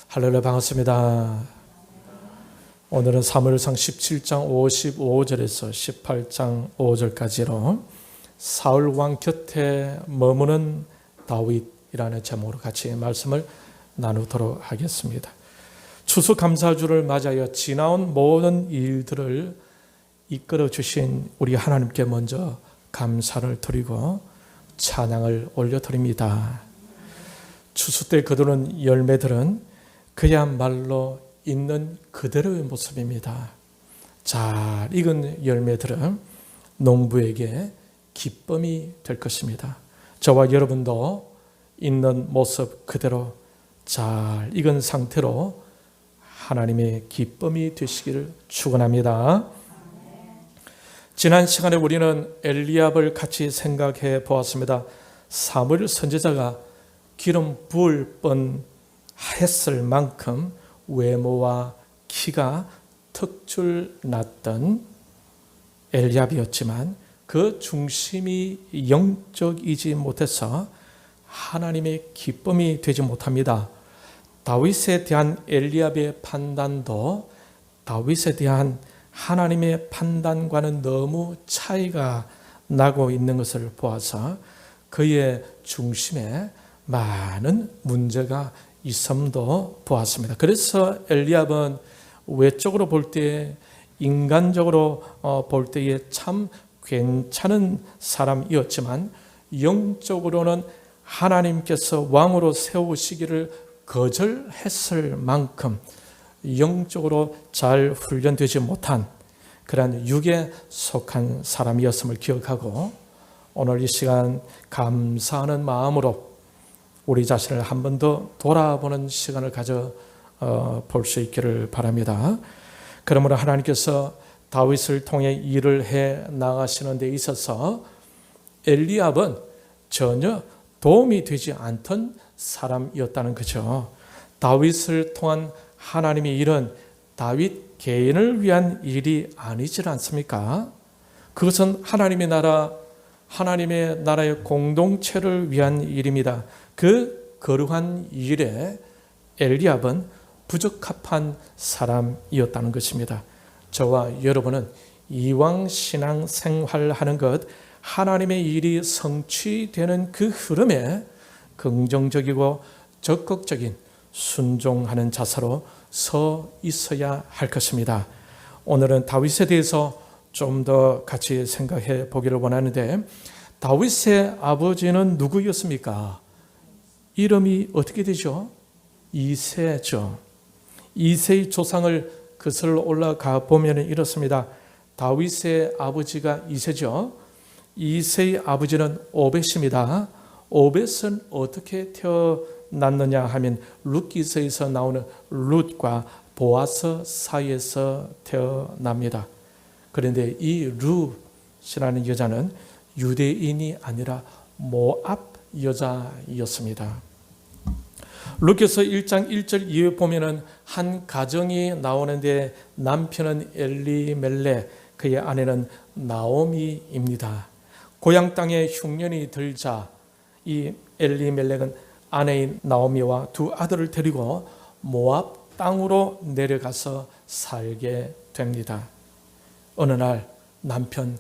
할렐루야, 반갑습니다. 오늘은 사무엘상 17장 55절에서 18장 5절까지로 사울 왕 곁에 머무는 다윗이라는 제목으로 같이 말씀을 나누도록 하겠습니다. 추수감사주를 맞아요. 지나온 모든 일들을 이끌어 주신 우리 하나님께 먼저 감사를 드리고 찬양을 올려드립니다. 추수 때 거두는 열매들은 그야말로 있는 그대로의 모습입니다. 잘 익은 열매들은 농부에게 기쁨이 될 것입니다. 저와 여러분도 있는 모습 그대로 잘 익은 상태로 하나님의 기쁨이 되시기를 축원합니다. 지난 시간에 우리는 엘리압을 같이 생각해 보았습니다. 사무엘 선지자가 기름 부을 뻔했을 만큼 외모와 키가 턱줄 났던 엘리압이었지만 그 중심이 영적이지 못해서 하나님의 기쁨이 되지 못합니다. 다윗에 대한 엘리압의 판단도 다윗에 대한 하나님의 판단과는 너무 차이가 나고 있는 것을 보아서 그의 중심에 많은 문제가 있음도 보았습니다. 그래서 엘리압은 외적으로 볼 때, 인간적으로 볼 때에 참 괜찮은 사람이었지만 영적으로는 하나님께서 왕으로 세우시기를 거절했을 만큼 영적으로 잘 훈련되지 못한 그런 육에 속한 사람이었음을 기억하고 오늘 이 시간 감사하는 마음으로 우리 자신을 한 번 더 돌아보는 시간을 가져 볼 수 있기를 바랍니다. 그러므로 하나님께서 다윗을 통해 일을 해 나가시는 데 있어서 엘리압은 전혀 도움이 되지 않던 사람이었다는 거죠. 다윗을 통한 하나님의 일은 다윗 개인을 위한 일이 아니지 않습니까? 그것은 하나님의 나라의 공동체를 위한 일입니다. 그 거룩한 일에 엘리압은 부적합한 사람이었다는 것입니다. 저와 여러분은 이왕 신앙 생활하는 것, 하나님의 일이 성취되는 그 흐름에 긍정적이고 적극적인 순종하는 자세로 서 있어야 할 것입니다. 오늘은 다윗에 대해서 좀 더 같이 생각해 보기를 원하는데, 다윗의 아버지는 누구였습니까? 이름이 어떻게 되죠? 이새죠. 이새의 조상을 거슬러 올라가 보면 이렇습니다. 다윗의 아버지가 이새죠. 이새의 아버지는 오벳입니다. 오벳은 어떻게 태어났느냐 하면 룻기서에서 나오는 룻과 보아스 사이에서 태어납니다. 그런데 이 룻이라는 여자는 유대인이 아니라 모압 여자였습니다. 룻기서 1장 1절 이후에 보면은 한 가정이 나오는데 남편은 엘리멜렉, 그의 아내는 나오미입니다. 고향 땅에 흉년이 들자 이 엘리멜렉은 아내인 나오미와 두 아들을 데리고 모압 땅으로 내려가서 살게 됩니다. 어느 날 남편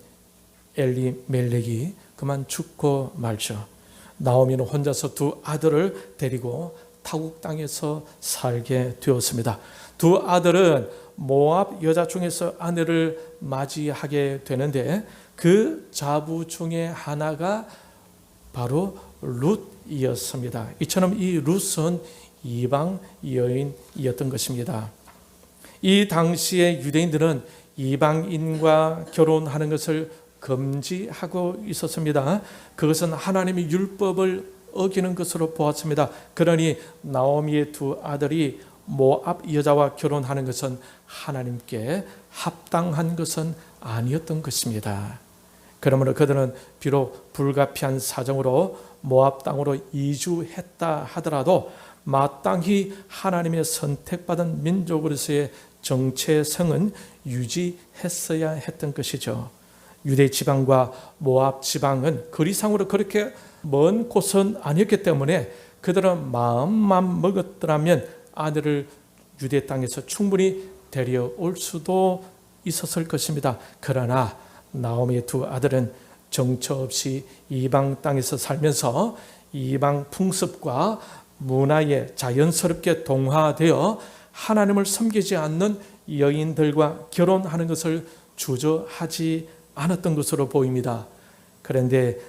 엘리멜렉이 그만 죽고 말죠. 나오미는 혼자서 두 아들을 데리고 타국 땅에서 살게 되었습니다. 두 아들은 모압 여자 중에서 아내를 맞이하게 되는데 그 자부 중에 하나가 바로 룻이었습니다. 이처럼 이 룻은 이방 여인이었던 것입니다. 이 당시에 유대인들은 이방인과 결혼하는 것을 금지하고 있었습니다. 그것은 하나님의 율법을 어기는 것으로 보았습니다. 그러니 나오미의 두 아들이 모압 여자와 결혼하는 것은 하나님께 합당한 것은 아니었던 것입니다. 그러므로 그들은 비록 불가피한 사정으로 모압 땅으로 이주했다 하더라도 마땅히 하나님의 선택받은 민족으로서의 정체성은 유지했어야 했던 것이죠. 유대 지방과 모압 지방은 거리상으로 그렇게 먼 곳은 아니었기 때문에 그들은 마음만 먹었더라면 아내를 유대 땅에서 충분히 데려올 수도 있었을 것입니다. 그러나 나오미의 두 아들은 정처 없이 이방 땅에서 살면서 이방 풍습과 문화에 자연스럽게 동화되어 하나님을 섬기지 않는 여인들과 결혼하는 것을 주저하지 않았던 것으로 보입니다. 그런데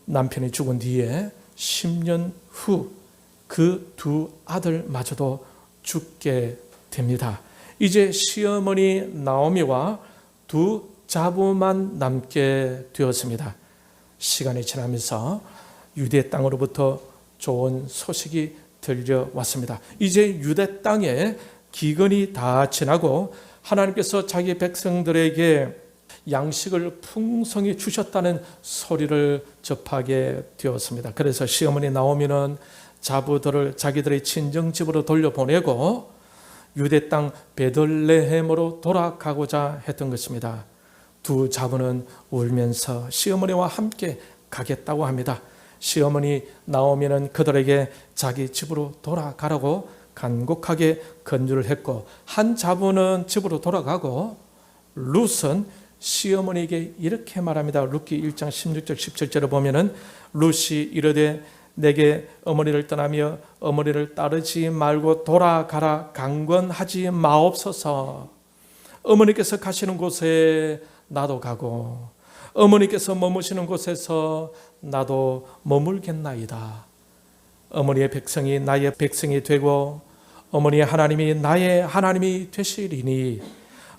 남편이 죽은 뒤에 10년 후 그 두 아들마저도 죽게 됩니다. 이제 시어머니 나오미와 두 자부만 남게 되었습니다. 시간이 지나면서 유대 땅으로부터 좋은 소식이 들려왔습니다. 이제 유대 땅에 기근이 다 지나고 하나님께서 자기 백성들에게 양식을 풍성히 주셨다는 소리를 접하게 되었습니다. 그래서 시어머니 나오미는 자부들을 자기들의 친정집으로 돌려보내고 유대 땅 베들레헴으로 돌아가고자 했던 것입니다. 두 자부는 울면서 시어머니와 함께 가겠다고 합니다. 시어머니 나오미는 그들에게 자기 집으로 돌아가라고 간곡하게 권유를 했고, 한 자부는 집으로 돌아가고 룻은 시어머니에게 이렇게 말합니다. 룻기 1장 16절 17절을 보면은 룻이 이르되 내게 어머니를 떠나며 어머니를 따르지 말고 돌아가라 강권하지 마옵소서. 어머니께서 가시는 곳에 나도 가고 어머니께서 머무시는 곳에서 나도 머물겠나이다. 어머니의 백성이 나의 백성이 되고 어머니의 하나님이 나의 하나님이 되시리니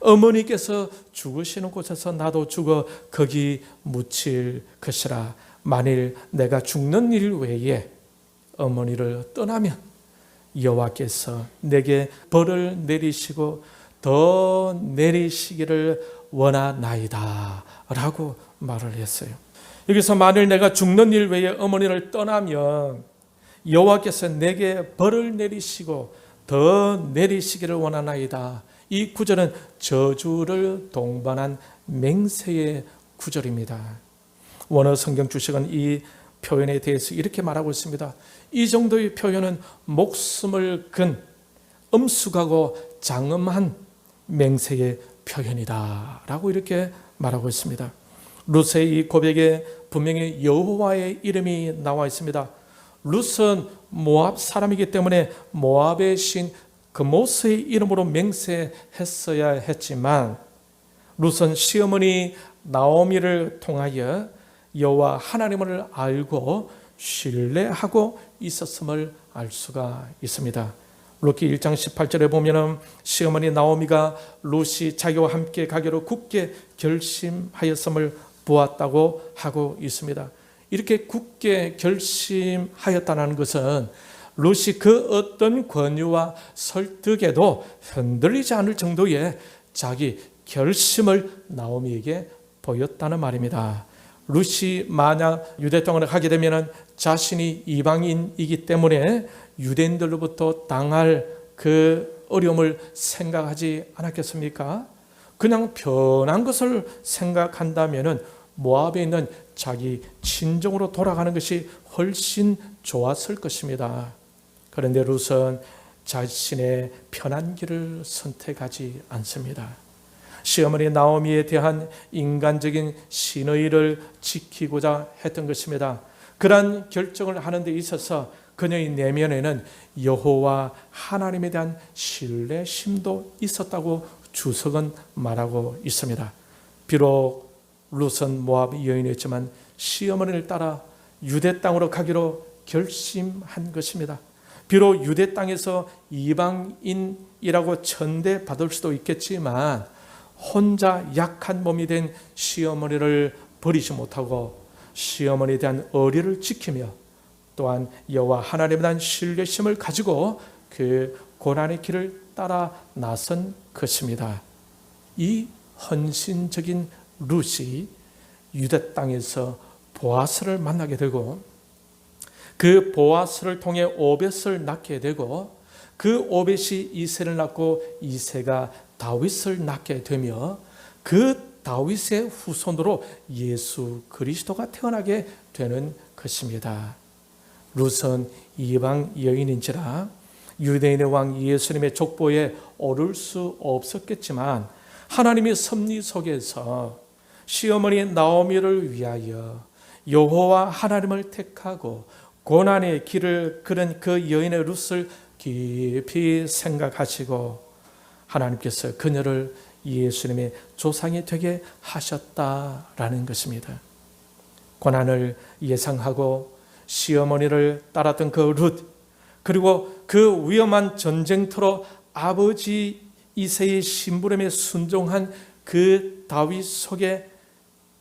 어머니께서 죽으시는 곳에서 나도 죽어 거기 묻힐 것이라. 만일 내가 죽는 일 외에 어머니를 떠나면 여호와께서 내게 벌을 내리시고 더 내리시기를 원하나이다 라고 말을 했어요. 여기서 만일 내가 죽는 일 외에 어머니를 떠나면 여호와께서 내게 벌을 내리시고 더 내리시기를 원하나이다. 이 구절은 저주를 동반한 맹세의 구절입니다. 원어 성경 주석은 이 표현에 대해서 이렇게 말하고 있습니다. 이 정도의 표현은 목숨을 건 엄숙하고 장엄한 맹세의 표현이다 라고 이렇게 말하고 있습니다. 룻의 이 고백에 분명히 여호와의 이름이 나와 있습니다. 룻은 모압 사람이기 때문에 모압의 신 그모스의 이름으로 맹세했어야 했지만 룻은 시어머니 나오미를 통하여 여호와 하나님을 알고 신뢰하고 있었음을 알 수가 있습니다. 룻기 1장 18절에 보면 시어머니 나오미가 룻이 자기와 함께 가기로 굳게 결심하였음을 보았다고 하고 있습니다. 이렇게 굳게 결심하였다는 것은 룻이 그 어떤 권유와 설득에도 흔들리지 않을 정도의 자기 결심을 나오미에게 보였다는 말입니다. 룻이 만약 유대 땅으로 가게 되면 자신이 이방인이기 때문에 유대인들로부터 당할 그 어려움을 생각하지 않았겠습니까? 그냥 편한 것을 생각한다면 모압에 있는 자기 친정으로 돌아가는 것이 훨씬 좋았을 것입니다. 그런데 룻은 자신의 편한 길을 선택하지 않습니다. 시어머니 나오미에 대한 인간적인 신의를 지키고자 했던 것입니다. 그러한 결정을 하는 데 있어서 그녀의 내면에는 여호와 하나님에 대한 신뢰심도 있었다고 주석은 말하고 있습니다. 비록 룻은 모압 여인이었지만 시어머니를 따라 유대 땅으로 가기로 결심한 것입니다. 비록 유대 땅에서 이방인이라고 천대받을 수도 있겠지만 혼자 약한 몸이 된 시어머니를 버리지 못하고 시어머니에 대한 의리를 지키며 또한 여호와 하나님에 대한 신뢰심을 가지고 그 고난의 길을 따라 나선 것입니다. 이 헌신적인 룻이 유대 땅에서 보아스를 만나게 되고 그 보아스를 통해 오벳을 낳게 되고 그 오벳이 이새를 낳고 이새가 다윗을 낳게 되며 그 다윗의 후손으로 예수 그리스도가 태어나게 되는 것입니다. 룻은 이방 여인인지라 유대인의 왕 예수님의 족보에 오를 수 없었겠지만 하나님의 섭리 속에서 시어머니 나오미를 위하여 여호와 하나님을 택하고 고난의 길을 걸은 그 여인의 룻을 깊이 생각하시고 하나님께서 그녀를 예수님의 조상이 되게 하셨다라는 것입니다. 고난을 예상하고 시어머니를 따랐던 그 룻, 그리고 그 위험한 전쟁터로 아버지 이새의 심부름에 순종한 그 다윗 속에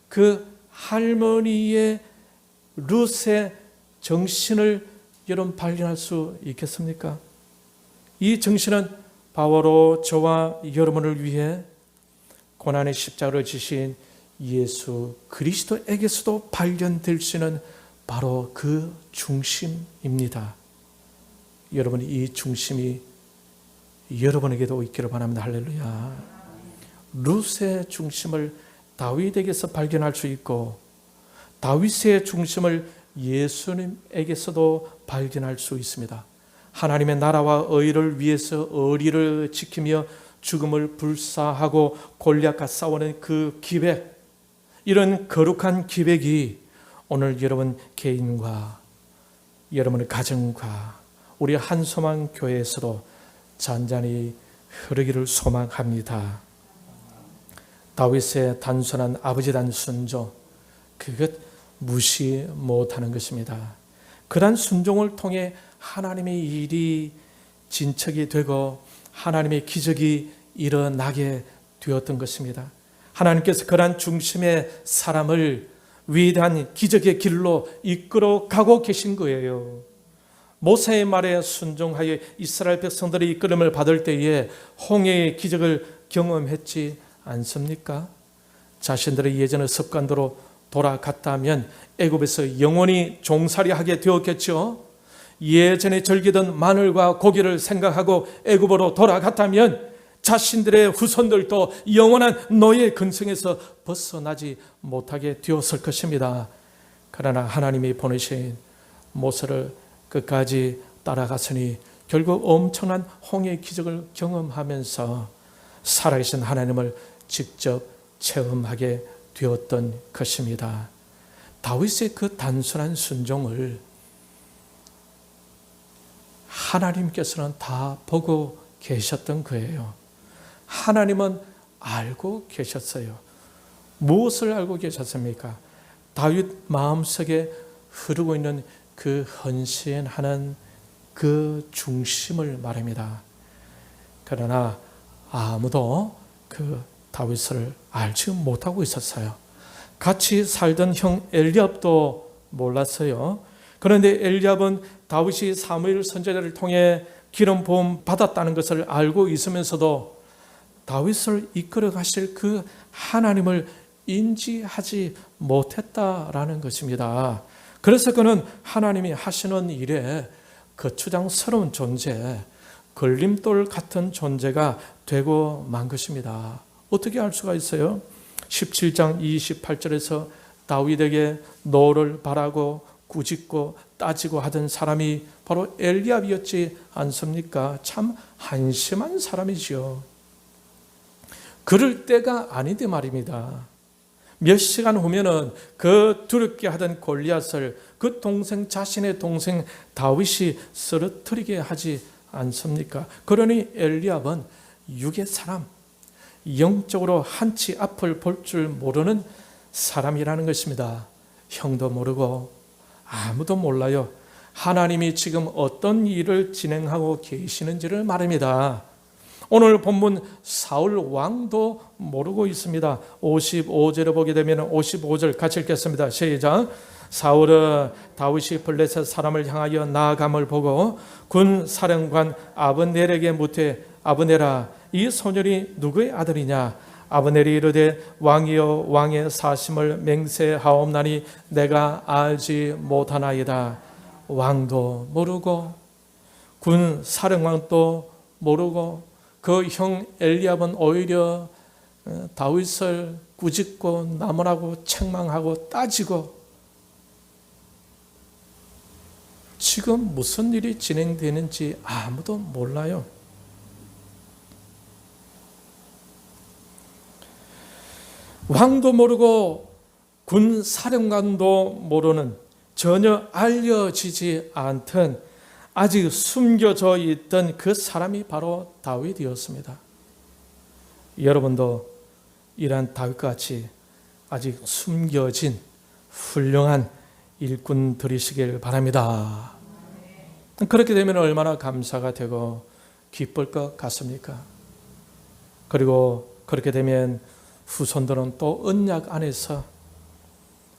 그 할머니의 룻의 정신을 여러분 발견할 수 있겠습니까? 이 정신은 바로 저와 여러분을 위해 고난의 십자가를 지신 예수 그리스도에게서도 발견될 수 있는 바로 그 중심입니다. 여러분, 이 중심이 여러분에게도 있기를 바랍니다. 할렐루야. 룻의 중심을 다윗에게서 발견할 수 있고 다윗의 중심을 예수님에게서도 발견할 수 있습니다. 하나님의 나라와 의를 위해서 의리를 지키며 죽음을 불사하고 골리앗과 싸우는 그 기백, 이런 거룩한 기백이 오늘 여러분 개인과 여러분의 가정과 우리 한소망 교회에서도 잔잔히 흐르기를 소망합니다. 다윗의 단순한 아버지에 대한 순종, 그것 무시 못하는 것입니다. 그러한 순종을 통해 하나님의 일이 진척이 되고 하나님의 기적이 일어나게 되었던 것입니다. 하나님께서 그러한 중심의 사람을 위대한 기적의 길로 이끌어 가고 계신 거예요. 모세의 말에 순종하여 이스라엘 백성들의 이끌음을 받을 때에 홍해의 기적을 경험했지 않습니까? 자신들의 예전의 습관대로 돌아갔다면 애굽에서 영원히 종살이하게 되었겠죠. 예전에 즐기던 마늘과 고기를 생각하고 애굽으로 돌아갔다면 자신들의 후손들도 영원한 노예 근성에서 벗어나지 못하게 되었을 것입니다. 그러나 하나님이 보내신 모세를 끝까지 따라갔으니 결국 엄청난 홍해의 기적을 경험하면서 살아계신 하나님을 직접 체험하게 되었던 것입니다. 다윗의 그 단순한 순종을 하나님께서는 다 보고 계셨던 거예요. 하나님은 알고 계셨어요. 무엇을 알고 계셨습니까? 다윗 마음속에 흐르고 있는 그 헌신하는 그 중심을 말합니다. 그러나 아무도 그 다윗을 알지 못하고 있었어요. 같이 살던 형 엘리압도 몰랐어요. 그런데 엘리압은 다윗이 사무엘 선지자를 통해 기름 부음 받았다는 것을 알고 있으면서도 다윗을 이끌어 가실 그 하나님을 인지하지 못했다라는 것입니다. 그래서 그는 하나님이 하시는 일에 거추장스러운 존재, 걸림돌 같은 존재가 되고 만 것입니다. 어떻게 알 수가 있어요? 17장 28절에서 다윗에게 노를 바라고 꾸짖고 따지고 하던 사람이 바로 엘리압이었지 않습니까? 참 한심한 사람이지요. 그럴 때가 아닌데 말입니다. 몇 시간 후면은 그 두렵게 하던 골리앗을 그 동생, 자신의 동생 다윗이 쓰러뜨리게 하지 않습니까? 그러니 엘리압은 육의 사람, 영적으로 한치 앞을 볼 줄 모르는 사람이라는 것입니다. 형도 모르고 아무도 몰라요. 하나님이 지금 어떤 일을 진행하고 계시는지를 말합니다. 오늘 본문 사울 왕도 모르고 있습니다. 55절을 보게 되면 55절 같이 읽겠습니다. 시작. 사울은 다윗이 블레셋 사람을 향하여 나아감을 보고 군 사령관 아브넬에게 묻되 아브넬아, 이 소년이 누구의 아들이냐? 아브넬이 이르되 왕이여, 왕의 사심을 맹세하옵나니 내가 알지 못하나이다. 왕도 모르고 군 사령관도 모르고 그 형 엘리압은 오히려 다윗을 꾸짖고 나무라고 책망하고 따지고 지금 무슨 일이 진행되는지 아무도 몰라요. 왕도 모르고 군 사령관도 모르는, 전혀 알려지지 않던, 아직 숨겨져 있던 그 사람이 바로 다윗이었습니다. 여러분도 이러한 다윗과 같이 아직 숨겨진 훌륭한 일꾼들이시길 바랍니다. 그렇게 되면 얼마나 감사가 되고 기쁠 것 같습니까? 그리고 그렇게 되면 후손들은 또 언약 안에서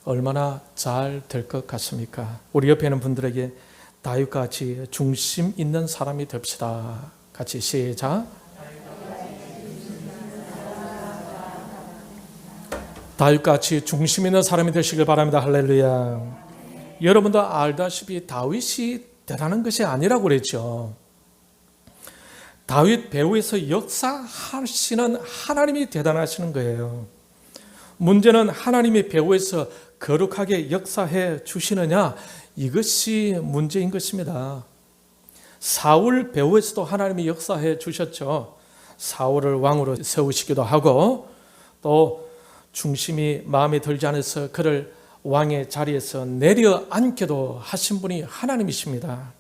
얼마나 잘 될 것 같습니까? 우리 옆에 있는 분들에게 다윗과 같이 중심 있는 사람이 됩시다. 같이 시작. 다윗과 같이 중심 있는 사람이 되시길 바랍니다. 할렐루야. 여러분도 알다시피 다윗이 대단한 것이 아니라고 그랬죠. 다윗 배후에서 역사하시는 하나님이 대단하시는 거예요. 문제는 하나님이 배후에서 거룩하게 역사해 주시느냐, 이것이 문제인 것입니다. 사울 배후에서도 하나님이 역사해 주셨죠. 사울을 왕으로 세우시기도 하고, 또 중심이 마음에 들지 않아서 그를 왕의 자리에서 내려앉게도 하신 분이 하나님이십니다.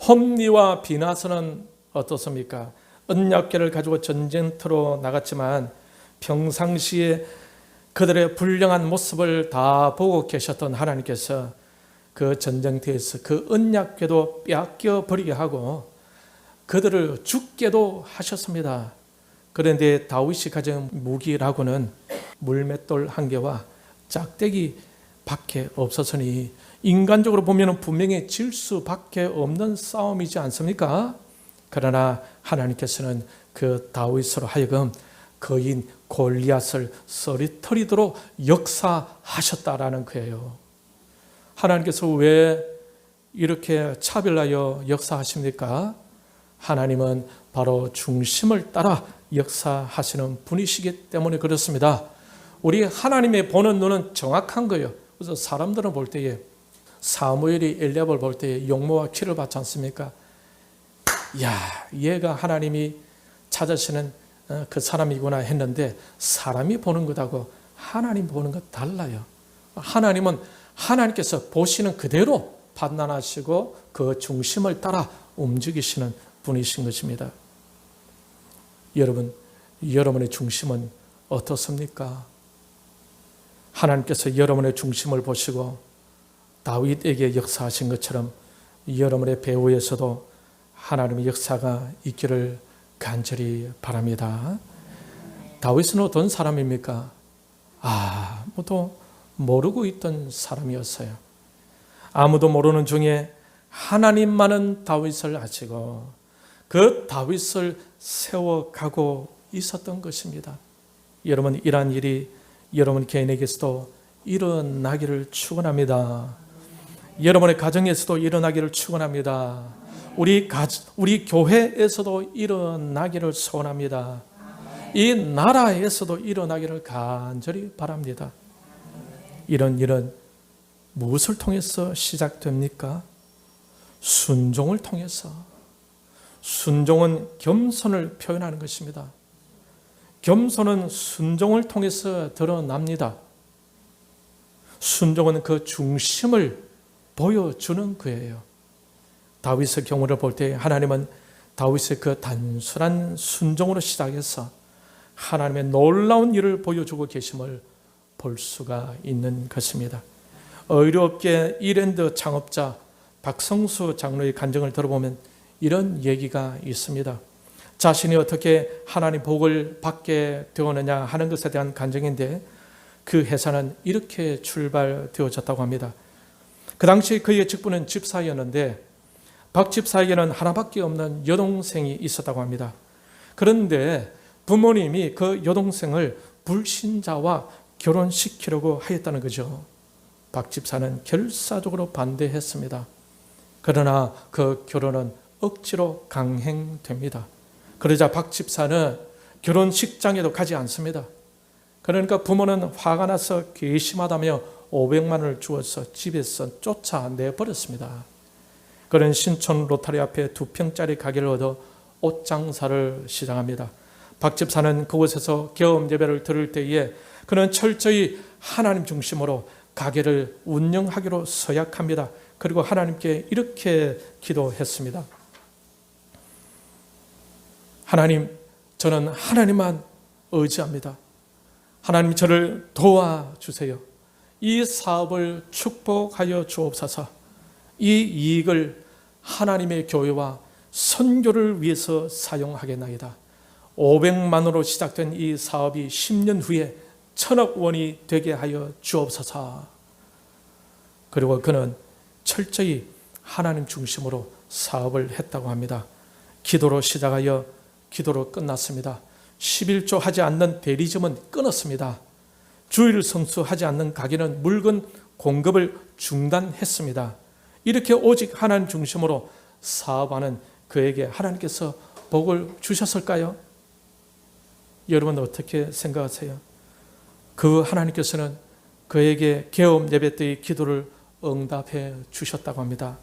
홈리와 비나스는 어떻습니까? 언약궤를 가지고 전쟁터로 나갔지만 평상시에 그들의 불량한 모습을 다 보고 계셨던 하나님께서 그 전쟁터에서 그 언약궤도 빼앗겨 버리게 하고 그들을 죽게도 하셨습니다. 그런데 다윗이 가진 무기라고는 물맷돌 한 개와 짝대기 밖에 없었으니 인간적으로 보면 분명히 질 수밖에 없는 싸움이지 않습니까? 그러나 하나님께서는 그 다윗으로 하여금 거인 골리앗을 쓰러뜨리도록 역사하셨다라는 거예요. 하나님께서 왜 이렇게 차별하여 역사하십니까? 하나님은 바로 중심을 따라 역사하시는 분이시기 때문에 그렇습니다. 우리 하나님의 보는 눈은 정확한 거예요. 그래서 사람들은 볼 때에, 사무엘이 엘리압을 볼 때에 용모와 키를 받지 않습니까? 야, 얘가 하나님이 찾으시는 그 사람이구나 했는데, 사람이 보는 것하고 하나님 보는 것 달라요. 하나님은 하나님께서 보시는 그대로 판단하시고 그 중심을 따라 움직이시는 분이신 것입니다. 여러분, 여러분의 중심은 어떻습니까? 하나님께서 여러분의 중심을 보시고 다윗에게 역사하신 것처럼 여러분의 배후에서도 하나님의 역사가 있기를 간절히 바랍니다. 다윗은 어떤 사람입니까? 아무도 모르고 있던 사람이었어요. 아무도 모르는 중에 하나님만은 다윗을 아시고 그 다윗을 세워가고 있었던 것입니다. 여러분, 이러한 일이 여러분 개인에게서도 일어나기를 축원합니다. 여러분의 가정에서도 일어나기를 축원합니다. 우리 교회에서도 일어나기를 소원합니다. 이 나라에서도 일어나기를 간절히 바랍니다. 이런 일은 무엇을 통해서 시작됩니까? 순종을 통해서. 순종은 겸손을 표현하는 것입니다. 겸손은 순종을 통해서 드러납니다. 순종은 그 중심을 보여주는 거예요. 다윗의 경우를 볼 때 하나님은 다윗의 그 단순한 순종으로 시작해서 하나님의 놀라운 일을 보여주고 계심을 볼 수가 있는 것입니다. 의롭게 이랜드 창업자 박성수 장로의 간증을 들어보면 이런 얘기가 있습니다. 자신이 어떻게 하나님 복을 받게 되었느냐 하는 것에 대한 간증인데, 그 회사는 이렇게 출발되어졌다고 합니다. 그 당시 그의 직분은 집사였는데 박 집사에게는 하나밖에 없는 여동생이 있었다고 합니다. 그런데 부모님이 그 여동생을 불신자와 결혼시키려고 하였다는 거죠. 박 집사는 결사적으로 반대했습니다. 그러나 그 결혼은 억지로 강행됩니다. 그러자 박 집사는 결혼식장에도 가지 않습니다. 그러니까 부모는 화가 나서 괘씸하다며 500만 원을 주어서 집에서 쫓아내버렸습니다. 그는 신촌 로타리 앞에 2평짜리 가게를 얻어 옷 장사를 시작합니다. 박 집사는 그곳에서 개업 예배를 들을 때에 그는 철저히 하나님 중심으로 가게를 운영하기로 서약합니다. 그리고 하나님께 이렇게 기도했습니다. 하나님, 저는 하나님만 의지합니다. 하나님, 저를 도와주세요. 이 사업을 축복하여 주옵소서. 이 이익을 하나님의 교회와 선교를 위해서 사용하겠나이다. 500만으로 시작된 이 사업이 10년 후에 1,000억 원이 되게 하여 주옵소서. 그리고 그는 철저히 하나님 중심으로 사업을 했다고 합니다. 기도로 시작하여 기도로 끝났습니다. 11조 하지 않는 대리점은 끊었습니다. 주일 성수하지 않는 가게는 물건 공급을 중단했습니다. 이렇게 오직 하나님 중심으로 사업하는 그에게 하나님께서 복을 주셨을까요? 여러분 어떻게 생각하세요? 그 하나님께서는 그에게 개업 예배 때의 기도를 응답해 주셨다고 합니다.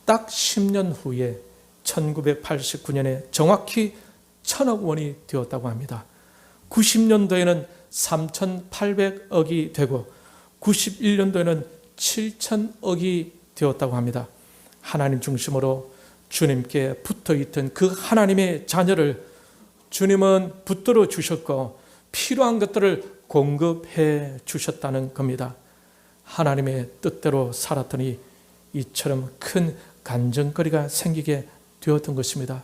딱 10년 후에 1989년에 정확히 1,000억 원이 되었다고 합니다. 90년도에는 3,800억이 되고 91년도에는 7,000억이 되었다고 합니다. 하나님 중심으로 주님께 붙어있던 그 하나님의 자녀를 주님은 붙들어 주셨고 필요한 것들을 공급해 주셨다는 겁니다. 하나님의 뜻대로 살았더니 이처럼 큰 간증거리가 생기게 되었던 것입니다.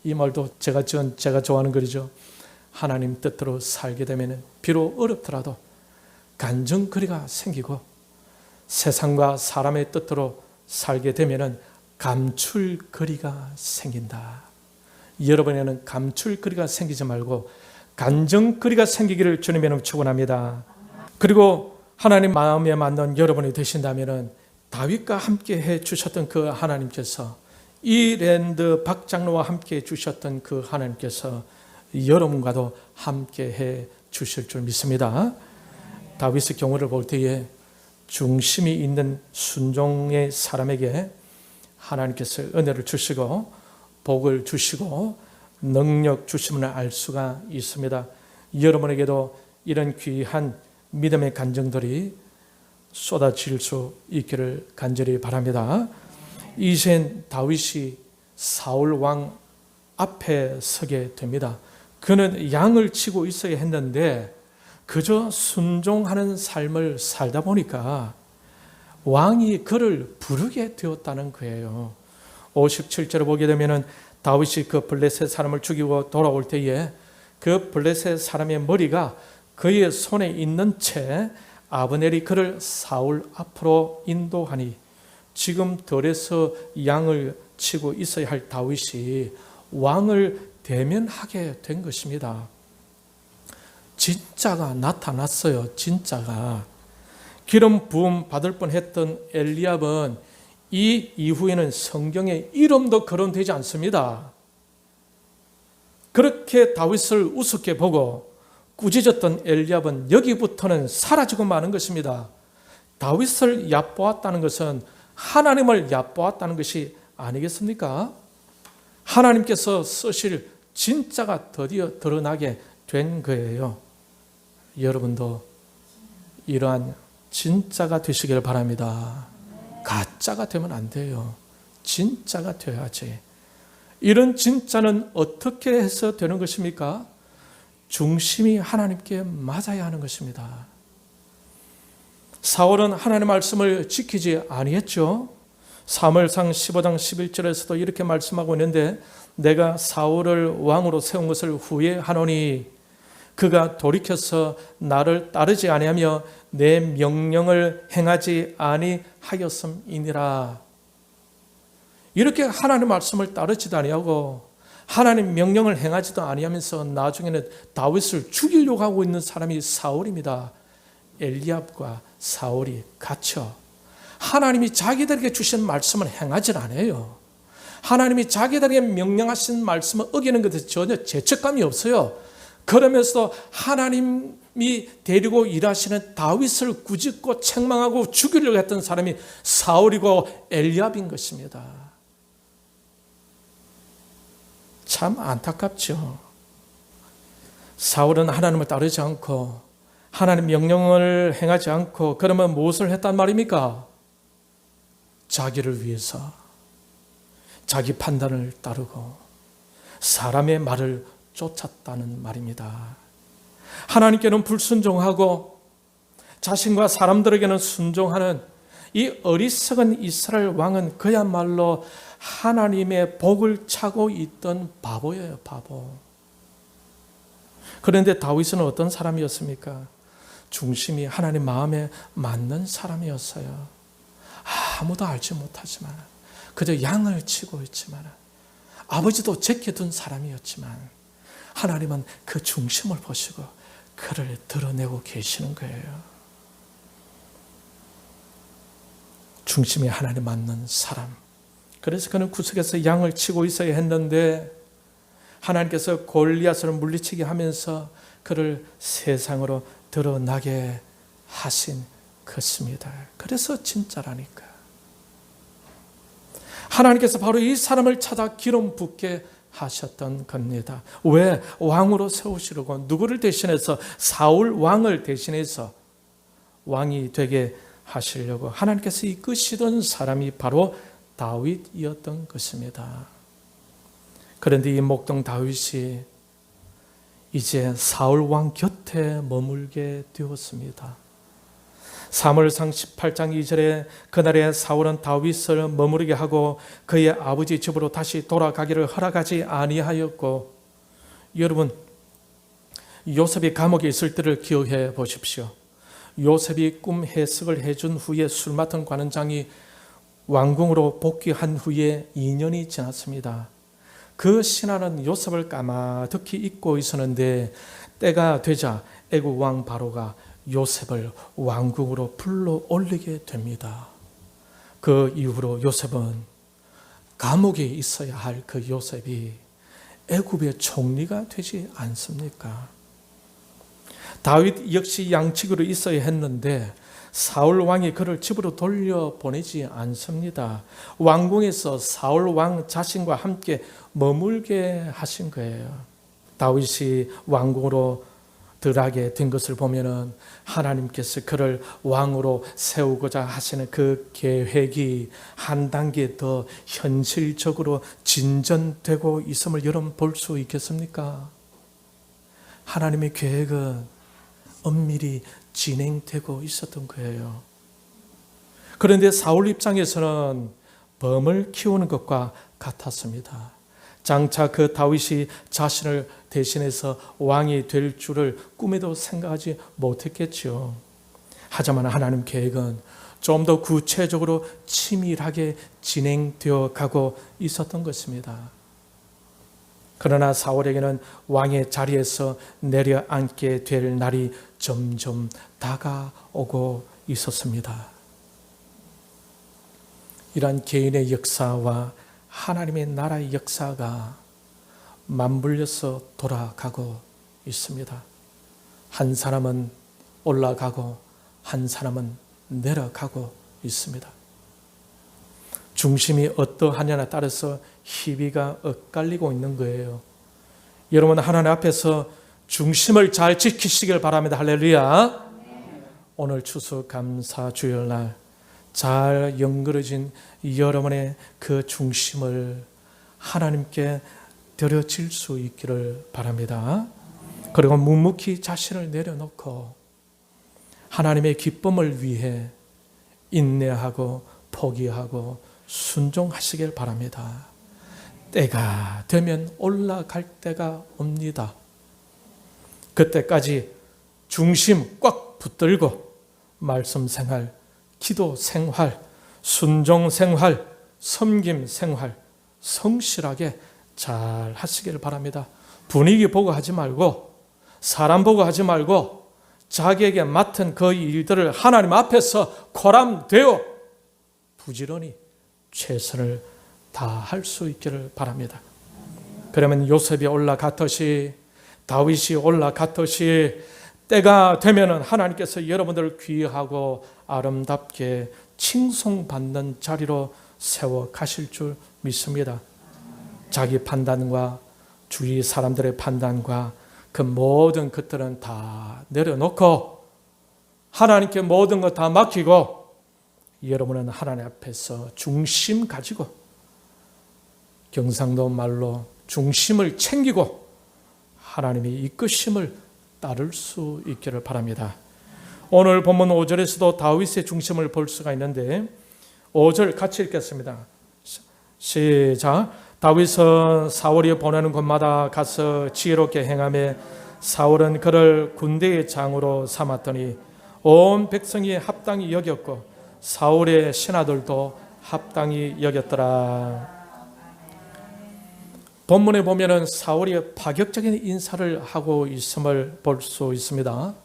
이 말도 제가 좋아하는 글이죠. 하나님 뜻대로 살게 되면 비록 어렵더라도 간증거리가 생기고 세상과 사람의 뜻대로 살게 되면 감출거리가 생긴다. 여러분에는 감출거리가 생기지 말고 간증거리가 생기기를 주님의 이름으로 축원합니다. 그리고 하나님 마음에 맞는 여러분이 되신다면 다윗과 함께 해 주셨던 그 하나님께서 이랜드 박장로와 함께 해 주셨던 그 하나님께서 여러분과도 함께 해 주실 줄 믿습니다. 다윗의 경우를 볼 때에 중심이 있는 순종의 사람에게 하나님께서 은혜를 주시고 복을 주시고 능력 주심을 알 수가 있습니다. 여러분에게도 이런 귀한 믿음의 간증들이 쏟아질 수 있기를 간절히 바랍니다. 이젠 다윗이 사울 왕 앞에 서게 됩니다. 그는 양을 치고 있어야 했는데 그저 순종하는 삶을 살다 보니까 왕이 그를 부르게 되었다는 거예요. 57절을 보게 되면 다윗이 그 블레셋 사람을 죽이고 돌아올 때에 그 블레셋 사람의 머리가 그의 손에 있는 채 아브넬이 그를 사울 앞으로 인도하니 지금 들에서 양을 치고 있어야 할 다윗이 왕을 대면하게 된 것입니다. 진짜가 나타났어요. 진짜가. 기름 부음 받을 뻔했던 엘리압은 이 이후에는 성경에 이름도 거론되지 않습니다. 그렇게 다윗을 우습게 보고 꾸짖었던 엘리압은 여기부터는 사라지고 마는 것입니다. 다윗을 얕보았다는 것은 하나님을 얕보았다는 것이 아니겠습니까? 하나님께서 쓰실 진짜가 드디어 드러나게 된 거예요. 여러분도 이러한 진짜가 되시길 바랍니다. 가짜가 되면 안 돼요. 진짜가 되어야지. 이런 진짜는 어떻게 해서 되는 것입니까? 중심이 하나님께 맞아야 하는 것입니다. 사울은 하나님의 말씀을 지키지 아니했죠. 사무엘상 15장 11절에서도 이렇게 말씀하고 있는데 내가 사울을 왕으로 세운 것을 후회하노니 그가 돌이켜서 나를 따르지 아니하며 내 명령을 행하지 아니하였음이니라. 이렇게 하나님의 말씀을 따르지도 아니하고 하나님 명령을 행하지도 아니하면서 나중에는 다윗을 죽이려고 하고 있는 사람이 사울입니다. 엘리압과 사울이 갇혀 하나님이 자기들에게 주신 말씀을 행하지 않아요. 하나님이 자기들에게 명령하신 말씀을 어기는 것에 전혀 죄책감이 없어요. 그러면서도 하나님이 데리고 일하시는 다윗을 꾸짖고 책망하고 죽이려고 했던 사람이 사울이고 엘리압인 것입니다. 참 안타깝죠. 사울은 하나님을 따르지 않고 하나님 명령을 행하지 않고 그러면 무엇을 했단 말입니까? 자기를 위해서 자기 판단을 따르고 사람의 말을 쫓았다는 말입니다. 하나님께는 불순종하고 자신과 사람들에게는 순종하는 이 어리석은 이스라엘 왕은 그야말로 하나님의 복을 차고 있던 바보예요, 바보. 그런데 다윗은 어떤 사람이었습니까? 중심이 하나님 마음에 맞는 사람이었어요. 아무도 알지 못하지만 그저 양을 치고 있지만 아버지도 제껴둔 사람이었지만 하나님은 그 중심을 보시고 그를 드러내고 계시는 거예요. 중심이 하나님 맞는 사람. 그래서 그는 구석에서 양을 치고 있어야 했는데 하나님께서 골리앗을 물리치게 하면서 그를 세상으로 드러나게 하신 것입니다. 그래서 진짜라니까. 하나님께서 바로 이 사람을 찾아 기름 붓게 하셨던 겁니다. 왜? 왕으로 세우시려고 누구를 대신해서 사울 왕을 대신해서 왕이 되게 하시려고 하나님께서 이끄시던 사람이 바로 다윗이었던 것입니다. 그런데 이 목동 다윗이 이제 사울 왕 곁에 머물게 되었습니다. 사무엘상 18장 2절에 그날에 사울은 다윗을 머무르게 하고 그의 아버지 집으로 다시 돌아가기를 허락하지 아니하였고, 여러분 요셉이 감옥에 있을 때를 기억해 보십시오. 요셉이 꿈 해석을 해준 후에 술 맡은 관원장이 왕궁으로 복귀한 후에 2년이 지났습니다. 그 신하는 요셉을 까마득히 잊고 있었는데 때가 되자 애국 왕 바로가 요셉을 왕궁으로 불러 올리게 됩니다. 그 이후로 요셉은 감옥에 있어야 할 그 요셉이 애굽의 총리가 되지 않습니까? 다윗 역시 양측으로 있어야 했는데 사울 왕이 그를 집으로 돌려보내지 않습니다. 왕궁에서 사울 왕 자신과 함께 머물게 하신 거예요. 다윗이 왕궁으로 들어가게 된 것을 보면은 하나님께서 그를 왕으로 세우고자 하시는 그 계획이 한 단계 더 현실적으로 진전되고 있음을 여러분 볼 수 있겠습니까? 하나님의 계획은 엄밀히 진행되고 있었던 거예요. 그런데 사울 입장에서는 범을 키우는 것과 같았습니다. 장차 그 다윗이 자신을 대신해서 왕이 될 줄을 꿈에도 생각하지 못했겠죠. 하지만 하나님 계획은 좀 더 구체적으로 치밀하게 진행되어 가고 있었던 것입니다. 그러나 사울에게는 왕의 자리에서 내려앉게 될 날이 점점 다가오고 있었습니다. 이러한 개인의 역사와 하나님의 나라의 역사가 맞물려서 돌아가고 있습니다. 한 사람은 올라가고 한 사람은 내려가고 있습니다. 중심이 어떠하냐에 따라서 희비가 엇갈리고 있는 거예요. 여러분 하나님 앞에서 중심을 잘 지키시길 바랍니다. 할렐루야. 오늘 추수감사 주일날 잘 연그러진 여러분의 그 중심을 하나님께 드려질 수 있기를 바랍니다. 그리고 묵묵히 자신을 내려놓고 하나님의 기쁨을 위해 인내하고 포기하고 순종하시길 바랍니다. 때가 되면 올라갈 때가 옵니다. 그때까지 중심 꽉 붙들고 말씀 생활, 기도 생활, 순종 생활, 섬김 생활 성실하게 잘 하시기를 바랍니다. 분위기 보고 하지 말고 사람 보고 하지 말고 자기에게 맡은 그 일들을 하나님 앞에서 코람되어 부지런히 최선을 다할 수 있기를 바랍니다. 그러면 요셉이 올라갔듯이 다윗이 올라갔듯이 때가 되면은 하나님께서 여러분들을 귀하고 아름답게 칭송받는 자리로 세워 가실 줄 믿습니다. 자기 판단과 주위 사람들의 판단과 그 모든 것들은 다 내려놓고 하나님께 모든 것 다 맡기고 여러분은 하나님 앞에서 중심 가지고, 경상도 말로 중심을 챙기고 하나님의 이끄심을 따를 수 있기를 바랍니다. 오늘 본문 5절에서도 다윗의 중심을 볼 수가 있는데 5절 같이 읽겠습니다. 시작. 다윗은 사울이 보내는 곳마다 가서 지혜롭게 행하며 사울은 그를 군대의 장으로 삼았더니 온 백성이 합당히 여겼고 사울의 신하들도 합당히 여겼더라. 본문에 보면은 사울이 파격적인 인사를 하고 있음을 볼 수 있습니다.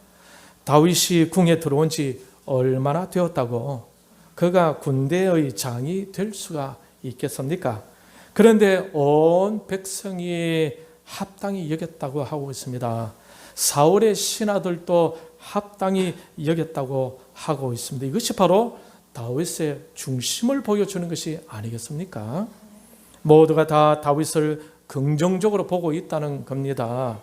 다윗이 궁에 들어온 지 얼마나 되었다고 그가 군대의 장이 될 수가 있겠습니까? 그런데 온 백성이 합당히 여겼다고 하고 있습니다. 사울의 신하들도 합당히 여겼다고 하고 있습니다. 이것이 바로 다윗의 중심을 보여주는 것이 아니겠습니까? 모두가 다 다윗을 긍정적으로 보고 있다는 겁니다.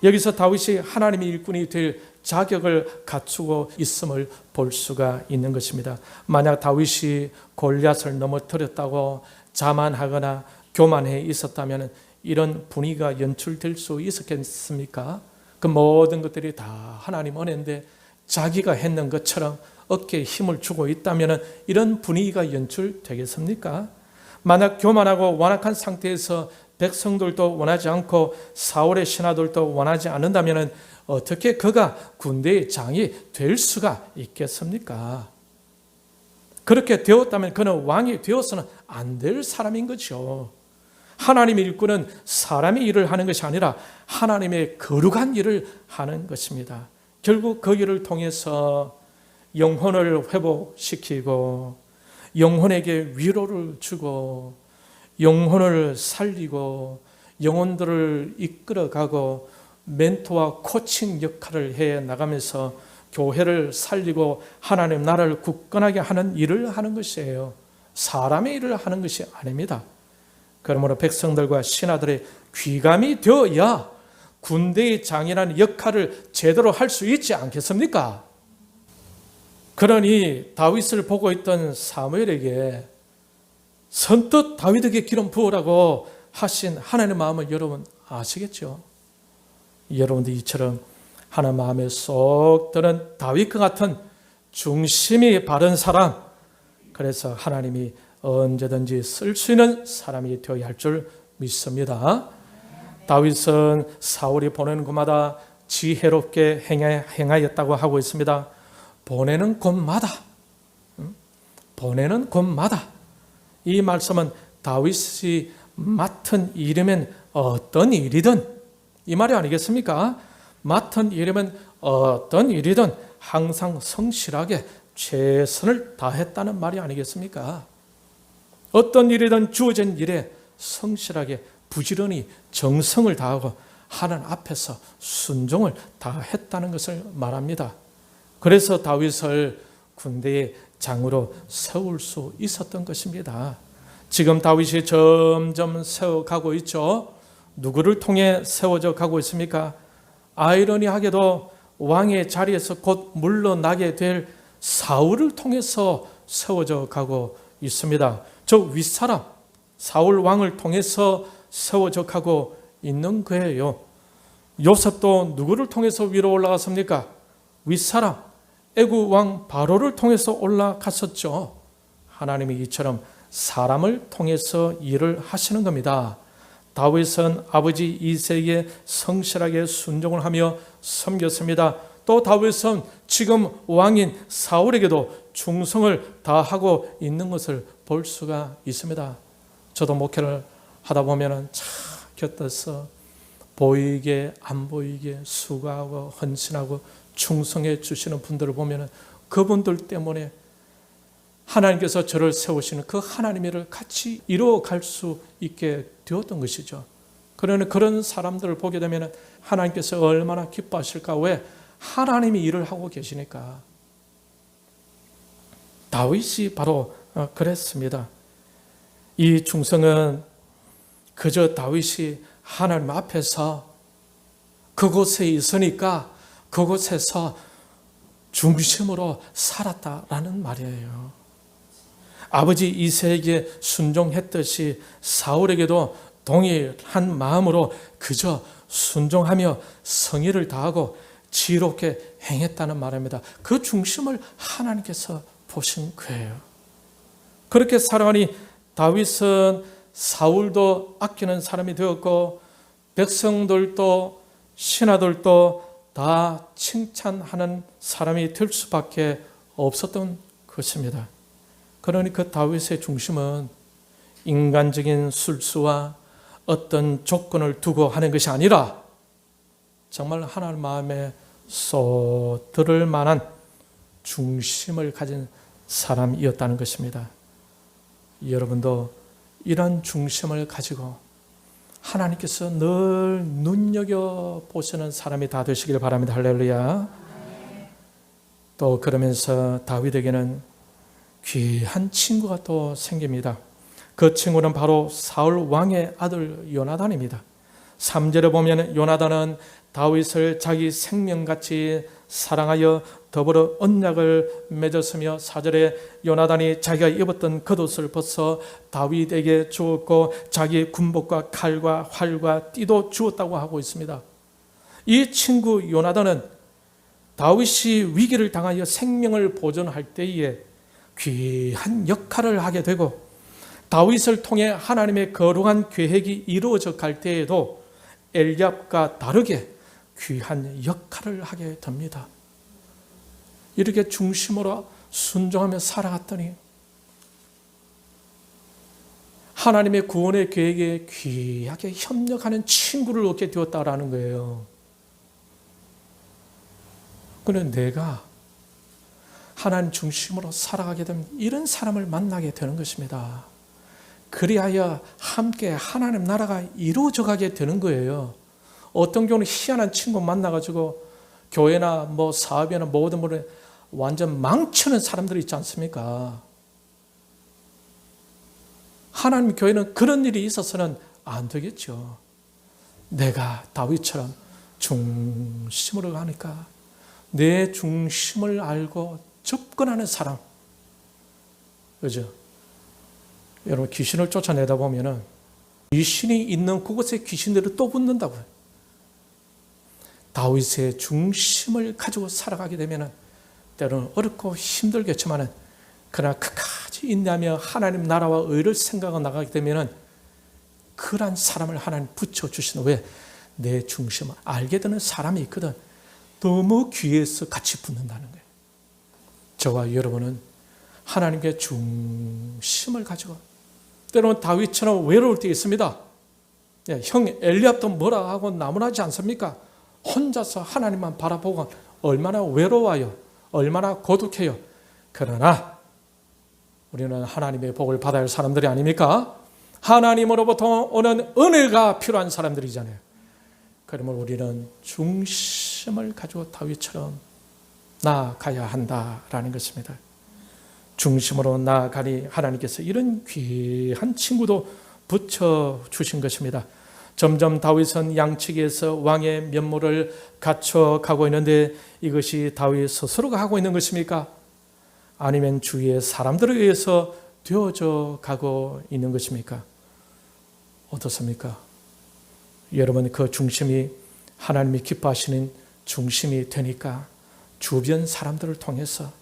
여기서 다윗이 하나님의 일꾼이 될 자격을 갖추고 있음을 볼 수가 있는 것입니다. 만약 다윗이 골리앗을 넘어뜨렸다고 자만하거나 교만해 있었다면 이런 분위기가 연출될 수 있었겠습니까? 그 모든 것들이 다 하나님 은혜인데 자기가 했는 것처럼 어깨에 힘을 주고 있다면 이런 분위기가 연출되겠습니까? 만약 교만하고 완악한 상태에서 백성들도 원하지 않고 사울의 신하들도 원하지 않는다면 어떻게 그가 군대의 장이 될 수가 있겠습니까? 그렇게 되었다면 그는 왕이 되어서는 안 될 사람인 거죠. 하나님의 일꾼은 사람의 일을 하는 것이 아니라 하나님의 거룩한 일을 하는 것입니다. 결국 그 일을 통해서 영혼을 회복시키고 영혼에게 위로를 주고 영혼을 살리고 영혼들을 이끌어가고 멘토와 코칭 역할을 해 나가면서 교회를 살리고 하나님 나라를 굳건하게 하는 일을 하는 것이에요. 사람의 일을 하는 것이 아닙니다. 그러므로 백성들과 신하들의 귀감이 되어야 군대의 장이라는 역할을 제대로 할 수 있지 않겠습니까? 그러니 다윗을 보고 있던 사무엘에게 선뜻 다윗에게 기름 부으라고 하신 하나님의 마음을 여러분 아시겠죠? 여러분도 이처럼 하나님 마음에 쏙 드는 다윗과 같은 중심이 바른 사람, 그래서 하나님이 언제든지 쓸 수 있는 사람이 되어야 할 줄 믿습니다. 다윗은 사울이 보내는 곳마다 지혜롭게 행하였다고 하고 있습니다. 보내는 곳마다 이 말씀은 다윗이 맡은 일이면 어떤 일이든 이 말이 아니겠습니까? 맡은 일이면 어떤 일이든 항상 성실하게 최선을 다했다는 말이 아니겠습니까? 어떤 일이든 주어진 일에 성실하게 부지런히 정성을 다하고 하나님 앞에서 순종을 다했다는 것을 말합니다. 그래서 다윗을 군대의 장으로 세울 수 있었던 것입니다. 지금 다윗이 점점 세워가고 있죠. 누구를 통해 세워져 가고 있습니까? 아이러니하게도 왕의 자리에서 곧 물러나게 될 사울을 통해서 세워져 가고 있습니다. 저 윗사람 사울 왕을 통해서 세워져 가고 있는 거예요. 요셉도 누구를 통해서 위로 올라갔습니까? 윗사람 애굽 왕 바로를 통해서 올라갔었죠. 하나님이 이처럼 사람을 통해서 일을 하시는 겁니다. 다윗은 아버지 이새에게 성실하게 순종을 하며 섬겼습니다. 또 다윗은 지금 왕인 사울에게도 충성을 다하고 있는 것을 볼 수가 있습니다. 저도 목회를 하다 보면 참 곁에서 보이게 안 보이게 수고하고 헌신하고 충성해 주시는 분들을 보면 그분들 때문에 하나님께서 저를 세우시는 그 하나님의 일을 같이 이루어갈 수 있게 되었던 것이죠. 그러나 그런 사람들을 보게 되면 하나님께서 얼마나 기뻐하실까? 왜? 하나님이 일을 하고 계시니까. 다윗이 바로 그랬습니다. 이 중성은 그저 다윗이 하나님 앞에서 그곳에 있으니까 그곳에서 중심으로 살았다라는 말이에요. 아버지 이새에게 순종했듯이 사울에게도 동일한 마음으로 그저 순종하며 성의를 다하고 지혜롭게 행했다는 말입니다. 그 중심을 하나님께서 보신 거예요. 그렇게 살아가니 다윗은 사울도 아끼는 사람이 되었고 백성들도 신하들도 다 칭찬하는 사람이 될 수밖에 없었던 것입니다. 그러니 그 다윗의 중심은 인간적인 술수와 어떤 조건을 두고 하는 것이 아니라 정말 하나님 마음에 쏙 들을 만한 중심을 가진 사람이었다는 것입니다. 여러분도 이런 중심을 가지고 하나님께서 늘 눈여겨보시는 사람이 다 되시길 바랍니다. 할렐루야. 또 그러면서 다윗에게는 귀한 친구가 또 생깁니다. 그 친구는 바로 사울 왕의 아들 요나단입니다. 3절에 보면 요나단은 다윗을 자기 생명같이 사랑하여 더불어 언약을 맺었으며 4절에 요나단이 자기가 입었던 겉옷을 벗어 다윗에게 주었고 자기 군복과 칼과 활과 띠도 주었다고 하고 있습니다. 이 친구 요나단은 다윗이 위기를 당하여 생명을 보존할 때에 귀한 역할을 하게 되고 다윗을 통해 하나님의 거룩한 계획이 이루어져 갈 때에도 엘리압과 다르게 귀한 역할을 하게 됩니다. 이렇게 중심으로 순종하며 살아갔더니 하나님의 구원의 계획에 귀하게 협력하는 친구를 얻게 되었다라는 거예요. 그런데 내가 하나님 중심으로 살아가게 되면 이런 사람을 만나게 되는 것입니다. 그리하여 함께 하나님 나라가 이루어져 가게 되는 거예요. 어떤 경우는 희한한 친구 만나가지고 교회나 뭐 사업이나 모든 분을 완전 망치는 사람들이 있지 않습니까? 하나님 교회는 그런 일이 있어서는 안 되겠죠. 내가 다윗처럼 중심으로 가니까 내 중심을 알고 접근하는 사람. 그죠? 여러분 귀신을 쫓아내다 보면은 귀신이 있는 그곳에 귀신들이 또 붙는다고요. 다윗의 중심을 가지고 살아가게 되면은 때로는 어렵고 힘들겠지만은 그러나 끝까지 인내하며 하나님 나라와 의를 생각하고 나가게 되면은 그러한 사람을 하나님 붙여주시는 왜? 내 중심을 알게 되는 사람이 있거든. 너무 귀해서 같이 붙는다는 거예요. 저와 여러분은 하나님께 중심을 가지고 때로는 다윗처럼 외로울 때 있습니다. 형 엘리압도 뭐라 하고 나무라지 않습니까? 혼자서 하나님만 바라보고 얼마나 외로워요. 얼마나 고독해요. 그러나 우리는 하나님의 복을 받아야 할 사람들이 아닙니까? 하나님으로부터 오는 은혜가 필요한 사람들이잖아요. 그러면 우리는 중심을 가지고 다윗처럼 나아가야 한다라는 것입니다. 중심으로 나아가니 하나님께서 이런 귀한 친구도 붙여주신 것입니다. 점점 다윗은 양측에서 왕의 면모를 갖춰가고 있는데 이것이 다윗 스스로가 하고 있는 것입니까? 아니면 주위의 사람들에 의해서 되어져 가고 있는 것입니까? 어떻습니까? 여러분 그 중심이 하나님이 기뻐하시는 중심이 되니까 주변 사람들을 통해서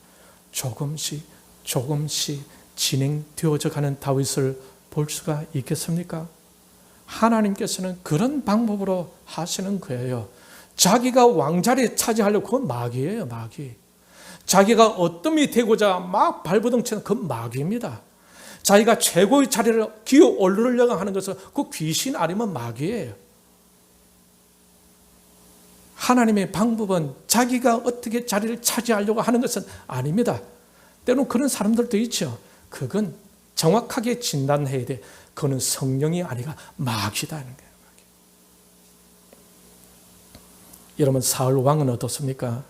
조금씩 진행되어져 가는 다윗을 볼 수가 있겠습니까? 하나님께서는 그런 방법으로 하시는 거예요. 자기가 왕자리에 차지하려고 그건 마귀예요, 마귀. 자기가 어뜸이 되고자 막 발버둥치는 그 마귀입니다. 자기가 최고의 자리를 기어 오르려고 하는 것은 그 귀신 아니면 마귀예요. 하나님의 방법은 자기가 어떻게 자리를 차지하려고 하는 것은 아닙니다. 때로는 그런 사람들도 있죠. 그건 정확하게 진단해야 돼. 그거는 성령이 아니라 마귀다는 거예요. 여러분, 사울 왕은 어떻습니까?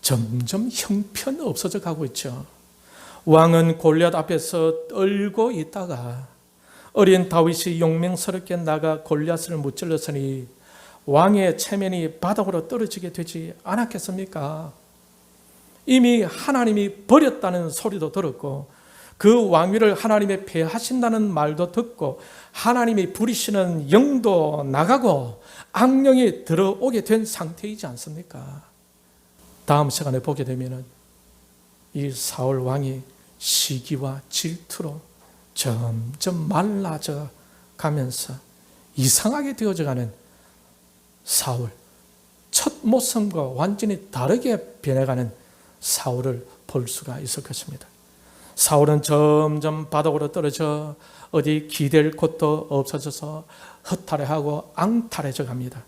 점점 형편 없어져 가고 있죠. 왕은 골리앗 앞에서 떨고 있다가 어린 다윗이 용맹스럽게 나가 골리앗을 무찔렀으니 왕의 체면이 바닥으로 떨어지게 되지 않았겠습니까? 이미 하나님이 버렸다는 소리도 들었고 그 왕위를 하나님이 폐하신다는 말도 듣고 하나님이 부리시는 영도 나가고 악령이 들어오게 된 상태이지 않습니까? 다음 시간에 보게 되면 이 사울 왕이 시기와 질투로 점점 말라져 가면서 이상하게 되어져가는 사울, 첫 모습과 완전히 다르게 변해가는 사울을 볼 수가 있을 것입니다. 사울은 점점 바닥으로 떨어져 어디 기댈 곳도 없어져서 허탈해하고 앙탈해져 갑니다.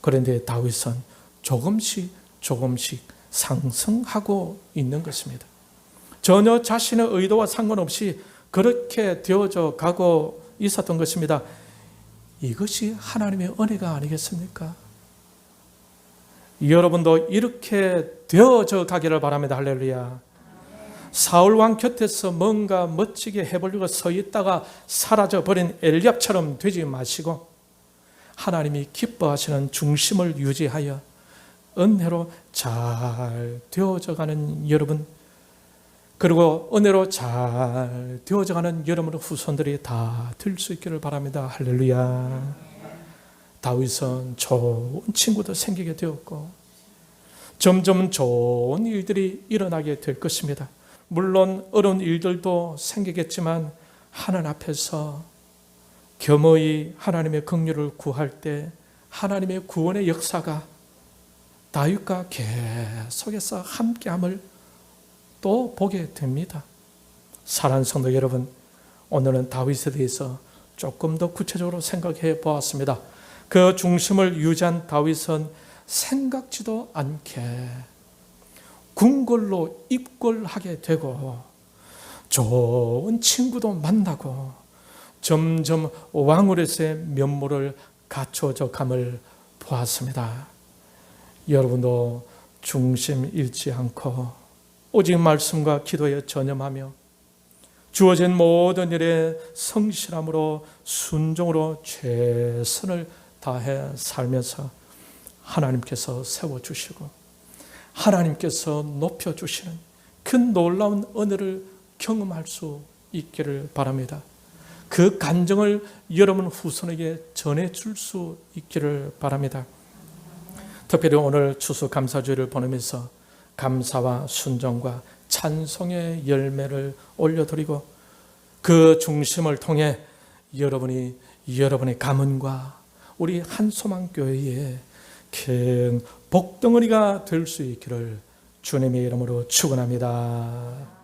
그런데 다윗은 조금씩 상승하고 있는 것입니다. 전혀 자신의 의도와 상관없이 그렇게 되어져 가고 있었던 것입니다. 이것이 하나님의 은혜가 아니겠습니까? 여러분도 이렇게 되어져 가기를 바랍니다. 할렐루야. 사울 왕 곁에서 뭔가 멋지게 해보려고 서 있다가 사라져버린 엘리압처럼 되지 마시고 하나님이 기뻐하시는 중심을 유지하여 은혜로 잘 되어져가는 여러분, 그리고 은혜로 잘 되어져가는 여러분의 후손들이 다 될 수 있기를 바랍니다. 할렐루야. 다윗은 좋은 친구도 생기게 되었고 점점 좋은 일들이 일어나게 될 것입니다. 물론 어려운 일들도 생기겠지만 하나님 앞에서 겸허히 하나님의 긍휼을 구할 때 하나님의 구원의 역사가 다윗과 계속해서 함께함을 또 보게 됩니다. 사랑하는 성도 여러분, 오늘은 다윗에 대해서 조금 더 구체적으로 생각해 보았습니다. 그 중심을 유지한 다윗은 생각지도 않게 궁궐로 입궐하게 되고 좋은 친구도 만나고 점점 왕으로서의 면모를 갖춰져 감을 보았습니다. 여러분도 중심 잃지 않고 오직 말씀과 기도에 전념하며 주어진 모든 일에 성실함으로 순종으로 최선을 다해 살면서 하나님께서 세워주시고 하나님께서 높여주시는 그 놀라운 은혜를 경험할 수 있기를 바랍니다. 그 간증을 여러분 후손에게 전해줄 수 있기를 바랍니다. 특별히 오늘 추수감사주일을 보내면서 감사와 순종과 찬송의 열매를 올려드리고 그 중심을 통해 여러분의 가문과 우리 한소망교회에 큰 복덩어리가 될 수 있기를 주님의 이름으로 축원합니다.